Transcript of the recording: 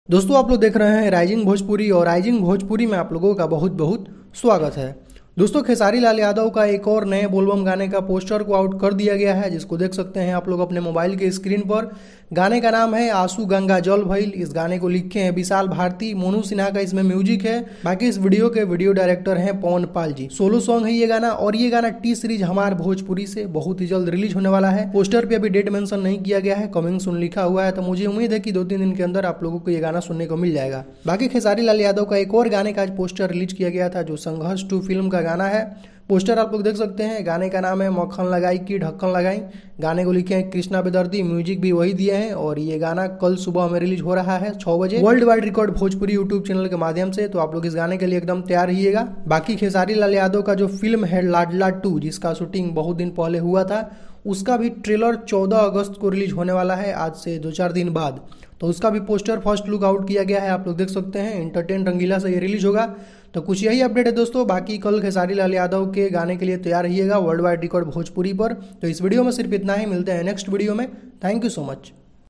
दोस्तों आप लोग देख रहे हैं राइजिंग भोजपुरी और राइजिंग भोजपुरी में आप लोगों का बहुत बहुत स्वागत है। दोस्तों खेसारी लाल यादव का एक और नए बोलबम गाने का पोस्टर को आउट कर दिया गया है, जिसको देख सकते हैं आप लोग अपने मोबाइल के स्क्रीन पर। गाने का नाम है आंसू गंगा जल भइल। इस गाने को लिखे हैं विशाल भारती, मोनू सिन्हा का इसमें म्यूजिक है। बाकी इस वीडियो के वीडियो डायरेक्टर हैं पवन पाल जी। सोलो सॉन्ग है ये गाना और ये गाना टी सीरीज हमार भोजपुरी से बहुत ही जल्द रिलीज होने वाला है। पोस्टर पे अभी डेट मेंशन नहीं किया गया है, कमिंग सून लिखा हुआ है, तो मुझे उम्मीद है कि 2-3 दिन के अंदर आप लोगों को ये गाना सुनने को मिल जाएगा। बाकी खेसारी लाल यादव का एक और गाने का आज पोस्टर रिलीज किया गया था, जो संघर्ष 2 फिल्म का गाना है। पोस्टर आप लोग देख सकते हैं। गाने का नाम है मक्खन लगाई की ढक्कन लगाई। गाने को लिखे हैं कृष्णा बेदर्दी, म्यूजिक भी वही दिए हैं और ये गाना कल सुबह में रिलीज हो रहा है 6 बजे world wide record Bhojpuri YouTube channel के माध्यम से। तो आप लोग इस गाने के लिए एकदम तैयार रहिएगा। बाकी खेसारी लाल यादव का जो फिल्म है लाडला 2, जिसका शूटिंग बहुत दिन पहले हुआ था, उसका भी ट्रेलर 14 अगस्त को रिलीज होने वाला है, आज से 2-4 दिन बाद। तो उसका भी पोस्टर फर्स्ट लुक आउट किया गया है, आप लोग देख सकते हैं। एंटरटेन रंगीला से ये रिलीज होगा। तो कुछ यही अपडेट है दोस्तों। बाकी कल खेसारी लाल यादव के गाने के लिए तैयार रहिएगा वर्ल्ड वाइड रिकॉर्ड भोजपुरी पर। तो इस वीडियो में सिर्फ इतना ही, मिलते हैं नेक्स्ट वीडियो में। Thank you so much.